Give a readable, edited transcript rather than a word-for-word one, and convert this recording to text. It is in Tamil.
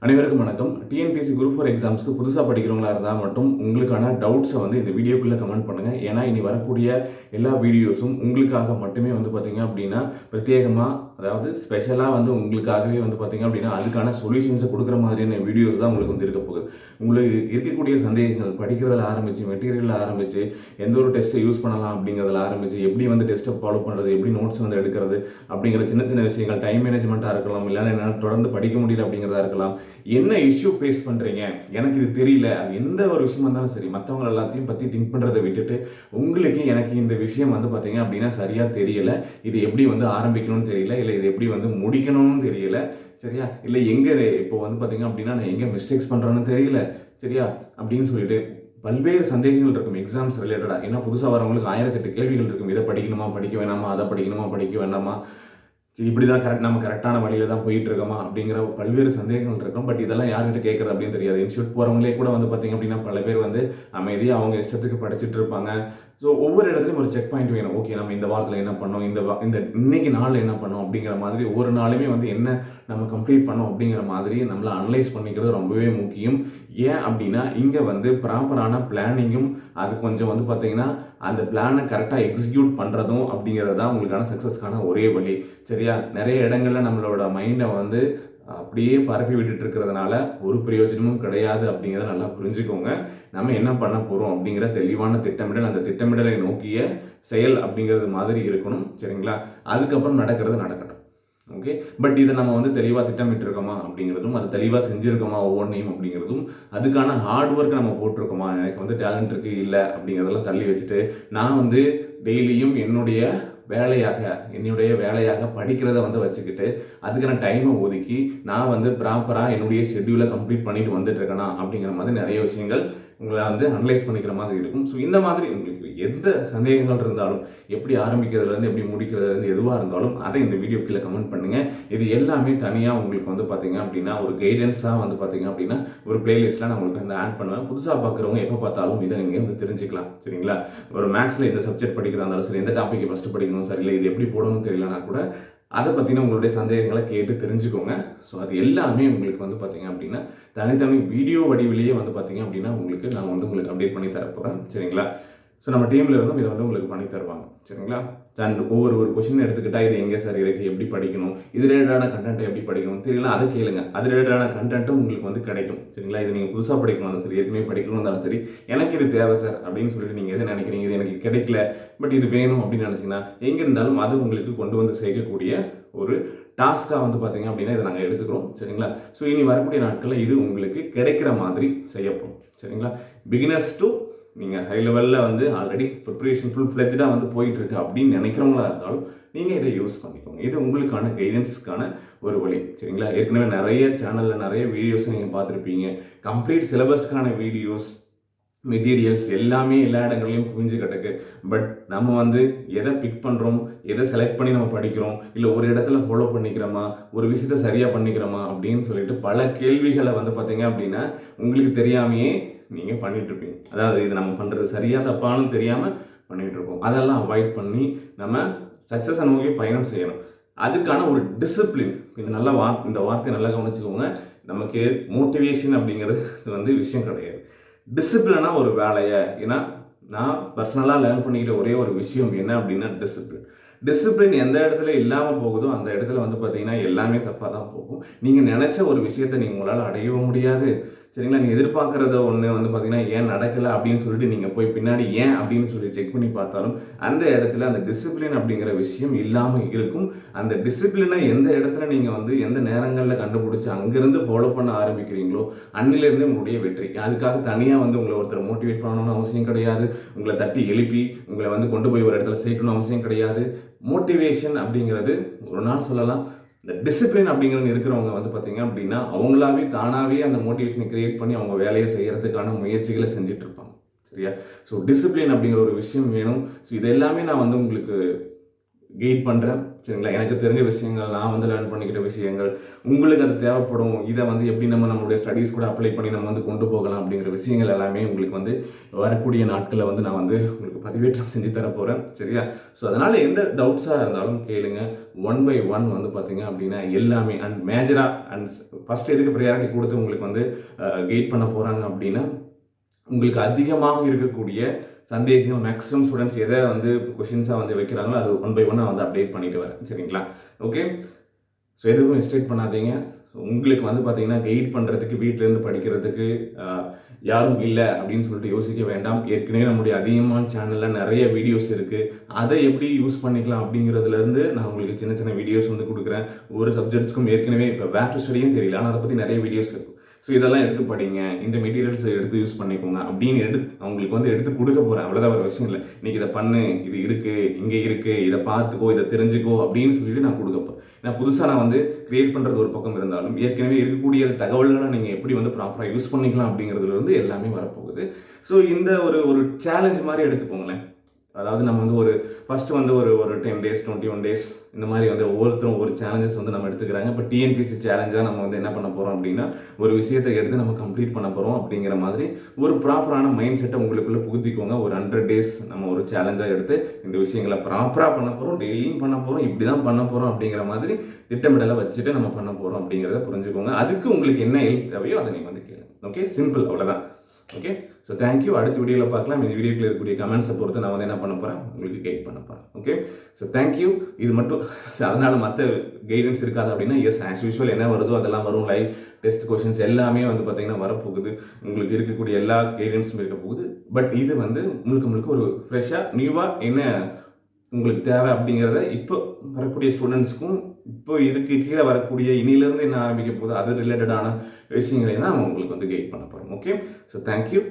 அனைவருக்கும் வணக்கம். TNPSC Group4 எக்ஸாம்ஸ்க்கு புதுசாக படிக்கிறவங்களா இருந்தால் மட்டும் உங்களுக்கான டவுட்ஸை வந்து இந்த வீடியோக்குள்ளே கமெண்ட் பண்ணுங்கள். ஏன்னா இனி வரக்கூடிய எல்லா வீடியோஸும் உங்களுக்காக மட்டுமே வந்து பார்த்தீங்க அப்படின்னா பிரத்யேகமாக, அதாவது ஸ்பெஷலாக வந்து உங்களுக்காகவே வந்து பார்த்தீங்க அப்படின்னா அதுக்கான சொல்யூஷன்ஸை கொடுக்குற மாதிரியான வீடியோஸ் தான் உங்களுக்கு வந்து இருக்க போகுது. உங்களுக்கு இருக்கக்கூடிய சந்தேகங்கள் படிக்கிறதில் ஆரம்பித்து, மெட்டீரியலில் ஆரம்பித்து, எந்த ஒரு டெஸ்ட்டை யூஸ் பண்ணலாம் அப்படிங்கிறதுல ஆரம்பித்து, எப்படி வந்து டெஸ்ட்டை ஃபாலோ பண்ணுறது, எப்படி நோட்ஸ் வந்து எடுக்கிறது அப்படிங்கிற சின்ன சின்ன விஷயங்கள், டைம் மேனேஜ்மெண்ட்டாக இருக்கலாம், இல்லைன்னா என்னால் தொடர்ந்து படிக்க முடியல அப்படிங்கிறதா இருக்கலாம். என்ன இஷ்யூ ஃபேஸ் பண்ணுறீங்க, எனக்கு இது தெரியல, அது எந்த ஒரு விஷயமா இருந்தாலும் சரி, மற்றவங்க எல்லாத்தையும் பற்றி திங்க் பண்ணுறதை விட்டுட்டு உங்களுக்கு எனக்கு இந்த விஷயம் வந்து பார்த்தீங்க அப்படின்னா சரியாக தெரியல, இது எப்படி வந்து ஆரம்பிக்கணும்னு தெரியல, இல்லை இது எப்படி வந்து முடிக்கணும்னு தெரியல, சரியா, இல்லை எங்கே இப்போ வந்து பார்த்தீங்க அப்படின்னா நான் எங்கே மிஸ்டேக்ஸ் பண்ணுறேன்னு தெரியல, சரியா அப்படின்னு சொல்லிட்டு பல்வேறு சந்தேகங்கள் இருக்கும் எக்ஸாம்ஸ் ரிலேட்டடாக. ஏன்னா புதுசாக வரவங்களுக்கு 1008 கேள்விகள் இருக்கும். இதை படிக்கணுமா, படிக்க வேணாமா, அதை படிக்கணுமா, படிக்க வேண்டாமா, இப்படி தான் நம்ம கரெக்டான வழியில் தான் போயிட்டு இருக்கோமா அப்படிங்கிற பல்வேறு சந்தேகங்கள் இருக்கும். பட் இதெல்லாம் யார்கிட்ட கேட்குறது அப்படின்னு தெரியாது. இன்ஸ்டியூட் போகிறவங்களே கூட வந்து பார்த்திங்க அப்படின்னா பல பேர் வந்து அமைதியாக அவங்க இஷ்டத்துக்கு படிச்சுட்டு இருப்பாங்க. ஸோ ஒவ்வொரு இடத்துலையும் ஒரு செக் பாயிண்ட் வேணும். ஓகே, நம்ம இந்த வாரத்தில் என்ன பண்ணோம், இந்த இன்னைக்கு நாளில் என்ன பண்ணோம் அப்படிங்கிற மாதிரி ஒவ்வொரு நாளுமே வந்து என்ன நம்ம கம்ப்ளீட் பண்ணோம் அப்படிங்கிற மாதிரி நம்மளை அனலைஸ் பண்ணிக்கிறது ரொம்பவே முக்கியம். ஏன் அப்படின்னா இங்கே வந்து ப்ராப்பரான பிளானிங்கும், அது கொஞ்சம் வந்து பார்த்திங்கன்னா அந்த பிளானை கரெக்டாக எக்ஸிக்யூட் பண்ணுறதும் அப்படிங்கிறது தான் உங்களுக்கான சக்ஸஸ்க்கான ஒரே வழி. சரியா, நிறைய இடங்களில் நம்மளோட மைண்டை வந்து அப்படியே பரப்பி விட்டுட்டு இருக்கிறதுனால ஒரு பிரயோஜனமும் கிடையாது அப்படிங்கிறத நல்லா புரிஞ்சுக்கோங்க. நம்ம என்ன பண்ண போகிறோம் அப்படிங்கிற தெளிவான திட்டமிடல், அந்த திட்டமிடலை நோக்கிய செயல் அப்படிங்கிறது மாதிரி இருக்கணும். சரிங்களா, அதுக்கப்புறம் நடக்கிறது நடக்கட்டும். ஓகே, பட் இதை நம்ம வந்து தெளிவாக திட்டமிட்டு இருக்கோமா அப்படிங்கிறதும், அதை தெளிவாக செஞ்சுருக்கோமா ஒவ்வொன்றையும் அப்படிங்கிறதும், அதுக்கான ஹார்ட் ஒர்க் நம்ம போட்டிருக்கோமா, எனக்கு வந்து டேலண்ட் இருக்குது இல்லை அப்படிங்கிறதெல்லாம் தள்ளி வச்சுட்டு நான் வந்து டெய்லியும் என்னுடைய வேலையாக படிக்கிறத வந்து வச்சுக்கிட்டு அதுக்கான டைமை ஒதுக்கி நான் வந்து ப்ராப்பராக என்னுடைய ஷெட்யூலை கம்ப்ளீட் பண்ணிட்டு வந்துட்டு இருக்கேனா அப்படிங்கிற மாதிரி நிறைய விஷயங்கள் உங்களை வந்து அனலைஸ் பண்ணிக்கிற மாதிரி இருக்கும். ஸோ இந்த மாதிரி உங்களுக்கு எந்த சந்தேகங்கள் இருந்தாலும், எப்படி ஆரம்பிக்கிறதுலேருந்து எப்படி முடிக்கிறதுலேருந்து எதுவாக இருந்தாலும் அதை இந்த வீடியோ கீழே கமெண்ட் பண்ணுங்கள். இது எல்லாமே தனியாக உங்களுக்கு வந்து பார்த்தீங்க அப்படின்னா ஒரு கைடன்ஸாக வந்து பார்த்தீங்க அப்படின்னா ஒரு பிளேலிஸ்ட்டில் நான் உங்களுக்கு வந்து ஆட் பண்ணுவேன். புதுசாக பார்க்குறவங்க எப்போ பார்த்தாலும் இதை நீங்கள் வந்து தெரிஞ்சுக்கலாம். சரிங்களா, ஒரு மேக்ஸில் எந்த சப்ஜெக்ட் படிக்கிறதா இருந்தாலும் சரி, எந்த டாப்பிக்கை ஃபஸ்ட்டு படிக்கணும் சரி, இல்லை இது எப்படி போடணும்னு தெரியலனா கூட அதை பற்றின உங்களுடைய சந்தேகங்களை கேட்டு தெரிஞ்சுக்கோங்க. ஸோ அது எல்லாமே உங்களுக்கு வந்து பார்த்தீங்க அப்படின்னா தனித்தனி வீடியோ வடிவிலேயே வந்து பார்த்தீங்க அப்படின்னா நான் வந்து உங்களுக்கு அப்டேட் பண்ணி தரப்போகிறேன். சரிங்களா, ஸோ நம்ம டீமில் இருந்தும் இதை வந்து உங்களுக்கு பண்ணி தருவாங்க. சரிங்களா, அண்ட் ஒவ்வொரு கொஷின் எடுத்துக்கிட்டால் இது எங்கே சார் இருக்குது, எப்படி படிக்கணும், இது ரிலேட்டடான கண்டென்ட்டை எப்படி படிக்கணும் தெரியல, அதை கேளுங்க. அது ரிலேட்டடான கண்டென்ட்டும் உங்களுக்கு வந்து கிடைக்கும். சரிங்களா, இது நீங்கள் புதுசாக படிக்கணும் சரி, ஏற்கனவே படிக்கணும் இருந்தாலும் சரி, எனக்கு இது தேவை சார் அப்படின்னு சொல்லிட்டு நீங்கள் எது நினைக்கிறீங்க, இது எனக்கு கிடைக்கல பட் இது வேணும் அப்படின்னு நினச்சிங்கன்னா எங்கே இருந்தாலும் அது உங்களுக்கு கொண்டு வந்து சேர்க்கக்கூடிய ஒரு டாஸ்க்காக வந்து பார்த்தீங்க அப்படின்னா இதை நாங்கள் எடுத்துக்கிறோம். சரிங்களா, ஸோ இனி வரக்கூடிய நாட்களில் இது உங்களுக்கு கிடைக்கிற மாதிரி செய்யப்போம். சரிங்களா, பிகினர்ஸ் டு நீங்கள் ஹை லெவலில் வந்து ஆல்ரெடி ப்ரிப்பரேஷன் ஃபுல் ஃப்ளெஜ்டாக வந்து போயிட்டுருக்கு அப்படின்னு நினைக்கிறவங்களா இருந்தாலும் நீங்கள் இதை யூஸ் பண்ணிக்கோங்க. இது உங்களுக்கான கைடன்ஸ்க்கான ஒரு வழி. சரிங்களா, ஏற்கனவே நிறைய சேனலில் நிறைய வீடியோஸை நீங்கள் பார்த்துருப்பீங்க. கம்ப்ளீட் சிலபஸ்க்கான வீடியோஸ், மெட்டீரியல்ஸ் எல்லாமே எல்லா இடங்கள்லையும் குவிஞ்சு கிடக்கு. பட் நம்ம வந்து எதை பிக் பண்ணுறோம், எதை செலக்ட் பண்ணி நம்ம படிக்கிறோம், இல்லை ஒரு இடத்துல ஃபாலோ பண்ணிக்கிறோமா, ஒரு விஷயத்தை சரியாக பண்ணிக்கிறோமா அப்படின்னு சொல்லிட்டு பல கேள்விகளை வந்து பார்த்தீங்க அப்படின்னா உங்களுக்கு தெரியாமையே நீங்கள் பண்ணிகிட்ருப்பீங்க. அதாவது இது நம்ம பண்ணுறது சரியாக தப்பானு தெரியாமல் பண்ணிகிட்ருப்போம். அதெல்லாம் அவாய்ட் பண்ணி நம்ம சக்ஸஸை நோக்கி பயணம் செய்யணும். அதுக்கான ஒரு டிசிப்ளின், இந்த வார்த்தையை நல்லா கவனிச்சுக்கோங்க. நமக்கு மோட்டிவேஷன் அப்படிங்கிறது வந்து விஷயம் கிடையாது. டிசிப்ளினாக ஒரு வேலையை, ஏன்னா நான் பர்சனலாக லேர்ன் பண்ணிக்கிட்ட ஒரே ஒரு விஷயம் என்ன அப்படின்னா டிசிப்ளின் எந்த இடத்துல இல்லாமல் போகுதோ அந்த இடத்துல வந்து பார்த்தீங்கன்னா எல்லாமே தப்பாக தான் போகும். நீங்கள் நினச்ச ஒரு விஷயத்தை நீங்கள் உங்களால் அடையவும் முடியாது. சரிங்களா, நீங்கள் எதிர்பார்க்குறத ஒன்று வந்து பார்த்தீங்கன்னா ஏன் நடக்கலை அப்படின்னு சொல்லிட்டு நீங்கள் போய் பின்னாடி ஏன் அப்படின்னு சொல்லி செக் பண்ணி பார்த்தாலும் அந்த இடத்துல அந்த டிசிப்ளின் அப்படிங்கிற விஷயம் இல்லாமல் இருக்கும். அந்த டிசிப்ளினை எந்த இடத்துல நீங்கள் வந்து எந்த நேரங்களில் கண்டுபிடிச்சி அங்கேருந்து ஃபாலோ பண்ண ஆரம்பிக்கிறீங்களோ அன்னிலேருந்து உங்களுடைய வெற்றி. அதுக்காக தனியாக வந்து உங்களை ஒருத்தர் மோட்டிவேட் பண்ணணும்னு அவசியம் கிடையாது. உங்களை தட்டி எழுப்பி உங்களை வந்து கொண்டு போய் ஒரு இடத்துல சேர்க்கணும்னு அவசியம் கிடையாது. மோட்டிவேஷன் அப்படிங்கிறது ஒரு நாள் சொல்லலாம், இந்த டிசிப்ளின் அப்படிங்கிறது இருக்கிறவங்க வந்து பார்த்தீங்க அப்படின்னா அவங்களாவே தானாகவே அந்த மோட்டிவேஷனை கிரியேட் பண்ணி அவங்க வேலையை செய்கிறதுக்கான முயற்சிகளை செஞ்சுட்டு இருப்பாங்க. சரியா, ஸோ டிசிப்ளின் அப்படிங்கிற ஒரு விஷயம் வேணும். ஸோ இது எல்லாமே நான் வந்து உங்களுக்கு கைட் பண்ணுறேன். சரிங்களா? எனக்கு தெரிஞ்ச விஷயங்கள், நான் வந்து லேர்ன் பண்ணிக்கிட்ட விஷயங்கள், உங்களுக்கு அது தேவைப்படும். இதை வந்து எப்படி நம்மளுடைய ஸ்டடீஸ் கூட அப்ளை பண்ணி நம்ம வந்து கொண்டு போகலாம் அப்படிங்கிற விஷயங்கள் எல்லாமே உங்களுக்கு வந்து வரக்கூடிய நாட்களில் வந்து நான் வந்து உங்களுக்கு பதிவேற்றம் செஞ்சு தர போகிறேன். சரியா? ஸோ அதனால் எந்த டவுட்ஸாக இருந்தாலும் கேளுங்க. ஒன் பை ஒன் வந்து பார்த்தீங்க அப்படின்னா எல்லாமே அண்ட் மேஜராக அண்ட் ஃபஸ்ட் எதுக்கு ப்ரையாரிட்டி கொடுத்து உங்களுக்கு வந்து கைட் பண்ண போகிறாங்க அப்படின்னா, உங்களுக்கு அதிகமாக இருக்கக்கூடிய சந்தேகங்கள் மேக்ஸிமம் ஸ்டூடெண்ட்ஸ் எதை வந்து கொஷின்ஸாக வந்து வைக்கிறாங்களோ அது ஒன் பை ஒன்னாக வந்து அப்டேட் பண்ணிட்டு வரேன். சரிங்களா? ஓகே. ஸோ எதுவும் மிஸ்டேக் பண்ணாதீங்க. உங்களுக்கு வந்து பார்த்தீங்கன்னா கைட் பண்ணுறதுக்கு வீட்டிலேருந்து படிக்கிறதுக்கு யாரும் இல்லை அப்படின்னு சொல்லிட்டு யோசிக்க வேண்டாம். ஏற்கனவே நம்முடைய அதிகமான சேனலில் நிறைய வீடியோஸ் இருக்குது. அதை எப்படி யூஸ் பண்ணிக்கலாம் அப்படிங்கிறதுலேருந்து நான் உங்களுக்கு சின்ன சின்ன வீடியோஸ் வந்து கொடுக்குறேன். ஒரு சப்ஜெக்ட்ஸ்க்கும் ஏற்கனவே இப்போ வேர் டு ஸ்டடியும் தெரியல, ஆனால் அதை பற்றி நிறைய வீடியோஸ் இருக்கும். ஸோ இதெல்லாம் எடுத்து படிங்க, இந்த மெட்டீரியல்ஸ் எடுத்து யூஸ் பண்ணிக்கோங்க அப்படின்னு அவங்களுக்கு வந்து எடுத்து கொடுக்க போகிறேன். அவ்வளோதான், ஒரு விஷயம் இல்லை. இன்றைக்கி இதை பண்ணு, இது இருக்குது, இங்கே இருக்குது, இதை பார்த்துக்கோ, இதை தெரிஞ்சுக்கோ அப்படின்னு சொல்லிட்டு நான் கொடுக்க போகிறேன். ஏன்னா புதுசாக நான் வந்து கிரியேட் பண்ணுறது ஒரு பக்கம் இருந்தாலும் ஏற்கனவே இருக்கக்கூடிய தகவல்களை நீங்கள் எப்படி வந்து ப்ராப்பராக யூஸ் பண்ணிக்கலாம் அப்படிங்கிறதுல வந்து எல்லாமே வரப்போகுது. ஸோ இந்த ஒரு சேலஞ்ச் மாதிரி எடுத்துக்கோங்களேன். அதாவது நம்ம வந்து ஃபஸ்ட்டு வந்து ஒரு 10 days 21 days இந்த மாதிரி வந்து ஒவ்வொருத்தரும் ஒரு சேலஞ்சஸ் வந்து நம்ம எடுத்துக்கிறாங்க. இப்போ டிஎன்பிஎஸ்சி சேலஞ்சாக நம்ம வந்து என்ன பண்ண போகிறோம் அப்படின்னா, ஒரு விஷயத்தை எடுத்து நம்ம கம்ப்ளீட் பண்ண போகிறோம் அப்படிங்கிற மாதிரி ஒரு ப்ராப்பரான மைண்ட் செட்டை உங்களுக்குள்ளே புகுத்திக்கோங்க. ஒரு 100 days நம்ம ஒரு சேலஞ்சாக எடுத்து இந்த விஷயங்களை ப்ராப்பராக பண்ண போகிறோம், டெய்லியும் பண்ண போகிறோம், இப்படி தான் பண்ண போகிறோம் அப்படிங்கிற மாதிரி திட்டமிடலை வச்சுட்டு நம்ம பண்ண போகிறோம் அப்படிங்கிறத புரிஞ்சுக்கோங்க. அதுக்கு உங்களுக்கு என்ன ஹெல்ப் தேவையோ அதை நீங்கள் வந்து கேளுங்க. ஓகே, சிம்பிள், அவ்வளோதான். Okay, so thank you. அடுத்த வீடியோவில் பார்க்கலாம். இந்த வீடியோக்கில் இருக்கக்கூடிய கமெண்ட்ஸை பொறுத்து நான் வந்து என்ன பண்ண போகிறேன், உங்களுக்கு கைட் பண்ண போகிறேன். Okay, so thank you. இது மட்டும் அதனால் மற்ற கைடன்ஸ் இருக்காது அப்படின்னா, எஸ் ஆஸ் யூஷுவல் என்ன வருதோ அதெல்லாம் வரும். லைவ் டெஸ்ட் கொஷின்ஸ் எல்லாமே வந்து பார்த்தீங்கன்னா வரப்போகுது. உங்களுக்கு இருக்கக்கூடிய எல்லா கைடன்ஸும் இருக்க போகுது. பட் இது வந்து முழுக்க ஒரு ஃப்ரெஷ்ஷாக நியூவாக என்ன உங்களுக்கு தேவை அப்படிங்கிறத இப்போ வரக்கூடிய ஸ்டூடெண்ட்ஸ்க்கும் இப்போ இதுக்கு கீழே வரக்கூடிய இனியிலேருந்து என்ன ஆரம்பிக்க போகுது அது ரிலேட்டடான விஷயங்களை தான் உங்களுக்கு வந்து கைட் பண்ண போகிறோம். Okay, so thank you.